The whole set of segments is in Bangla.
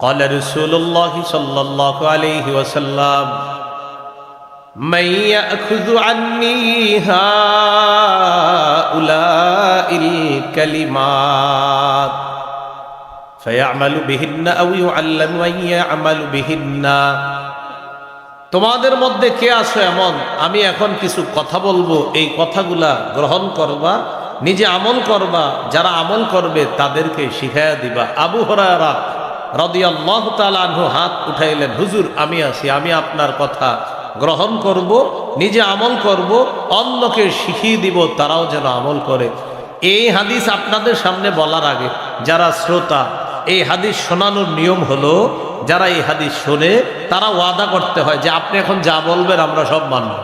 قال رسول الله صلى الله عليه وسلم من يأخذ عني هؤلاء الكلمات فيعمل بهن أو يعلم من يعمل بهن। তোমাদের মধ্যে কে আছে এমন আমি এখন কিছু কথা বলবো, এই কথাগুলা গ্রহণ করবা, নিজে আমল করবা, যারা আমল করবে তাদেরকে শিখাইয়া দিবা। আবু হুরায়রা রাদিয়াল্লাহু তাআলা আনহু হাত উঠাইলেন, হুজুর আমি আছি, আমি আপনার কথা গ্রহণ করব, নিজে আমল করব, অন্যকে শিখিয়ে দিব তারাও যেন আমল করে। এই হাদিস আপনাদের সামনে বলার আগে যারা শ্রোতা, এই হাদিস শোনানোর নিয়ম হলো যারা এই হাদিস শোনে তারা ওয়াদা করতে হয় যে আপনি এখন যা বলবেন আমরা সব মানব।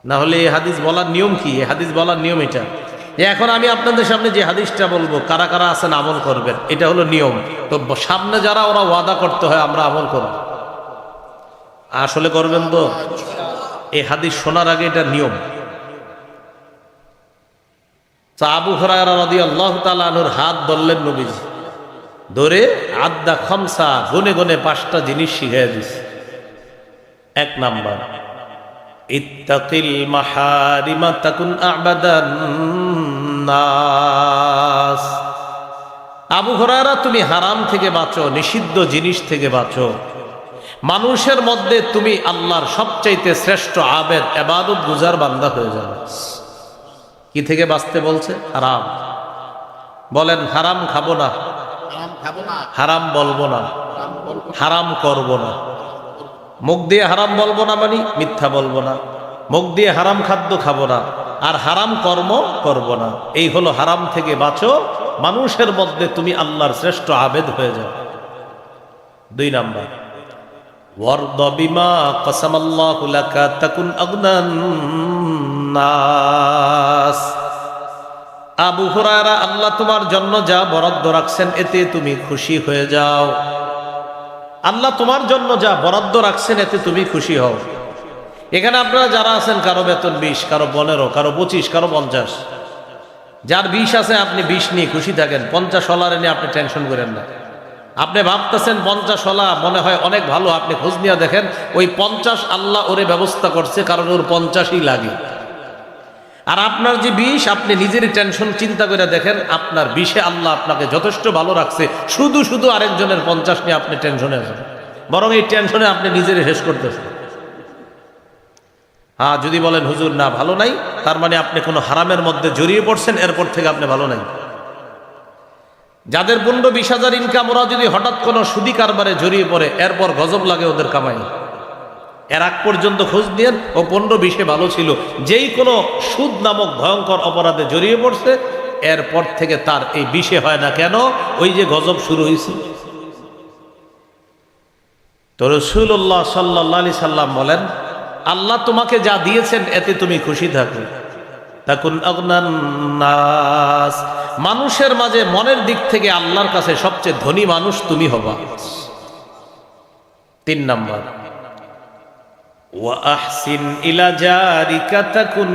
না হলে এই হাদিস বলার নিয়ম কি? এই হাদিস বলার নিয়ম এটা, এখন আমি আপনাদের সামনে যে হাদিসটা বলবো কারা কারা আছেন আমল করবেন, এটা হলো নিয়ম। তো সামনে যারা ওরা ওয়াদা করতে হয় আমরা আমল করব, আসলে করবেন তো? এই হাদিস শোনার আগে এটা নিয়ম। আবু হুরায়রা রাদিয়াল্লাহু তাআলা আনহুর হাত ধরলেন নবীজি, ধরে আদ্দা খামসা, গুনে গুনে 5টা জিনিস শিখিয়ে দিছে। 1 নাম্বার, ইত্তাকিল মাহারিমা তাকুন আবাদান নাস। আবু হুরায়রা তুমি হারাম থেকে বাঁচো, নিষিদ্ধ জিনিস থেকে বাঁচো, মানুষের মধ্যে তুমি আল্লাহর সবচাইতে শ্রেষ্ঠ আবেদ ইবাদত গুজার বান্দা হয়ে যাবে। কি থেকে বাঁচতে বলছে? হারাম। বলেন হারাম খাবো না, হারাম বলবো না, হারাম করব না। মুখ দিয়ে হারাম বলবো না মানে মিথ্যা বলবো না, মুখ দিয়ে হারাম খাদ্য খাবো না, আর হারাম কর্ম করব না। এই হলো হারাম থেকে বাঁচো, মানুষের মধ্যে তুমি আল্লাহর শ্রেষ্ঠ আবেদ হয়ে যাও। 2 নাম্বার, ওয়ারদা বিমা কাসামাল্লাহু লাকা তাকুন আগনান নাস। আবু হুরায়রা আল্লাহ তোমার জন্য যা বরাদ্দ রাখছেন এতে তুমি খুশি হয়ে যাও। আল্লাহ তোমার জন্য যা বরাদ্দ রাখছেন এতে তুমি খুশি হও। এখানে আপনারা যারা আছেন, কারো বেতন 20, কারো 15, কারো 25, কারো 50। যার 20 আছে আপনি 20 নিয়ে খুশি থাকেন, 50 হলারে নিয়ে আপনি টেনশন করেন না। আপনি ভাবতেছেন 50 হলা মনে হয় অনেক ভালো, আপনি খোঁজ নিয়ে দেখেন ওই 50 আল্লাহ ওরে ব্যবস্থা করছে, কারণ ওর 50ই লাগে। আর আপনার যে 20, আপনি নিজেরই টেনশন চিন্তা করে দেখেন আপনার 20-এ আল্লাহ আপনাকে যথেষ্ট ভালো রাখছে, শুধু শুধু আরেকজনের 50 নিয়ে আপনি টেনশনে আছেন, বরং এই টেনশনে আপনি নিজেরই শেষ করতেছেন। হ্যাঁ, যদি বলেন হুজুর না ভালো নাই, তার মানে আপনি কোনো হারামের মধ্যে জড়িয়ে পড়ছেন, এরপর থেকে আপনি ভালো নাই। যাদের 15-20 হাজার ইনকাম, ওরা যদি হঠাৎ কোনো সুদি কারবারে জড়িয়ে পড়ে, এরপর গজব লাগে ওদের কামাই। এর আগ পর্যন্ত খোঁজ নিয়েন ও 15-20-এ ভালো ছিল, যেই কোনো সুদ নামক ভয়ঙ্কর অপরাধে জড়িয়ে পড়ছে, এরপর থেকে তার এই 20-এ হয় না। কেন? ওই যে গজব শুরু হয়েছে। তো রাসূলুল্লাহ সাল্লাল্লাহু আলাইহি সাল্লাম বলেন, আল্লাহ তোমাকে যা দিয়েছেন এতে তুমি খুশি থাকো, তাকুন আগনান নাস। মানুষের মাঝে মনের দিক থেকে আল্লাহর কাছে সবচেয়ে ধনী মানুষ তুমি হবা। 3 নাম্বার, ওয়া আহসিন ইলা জারিকা তাকুন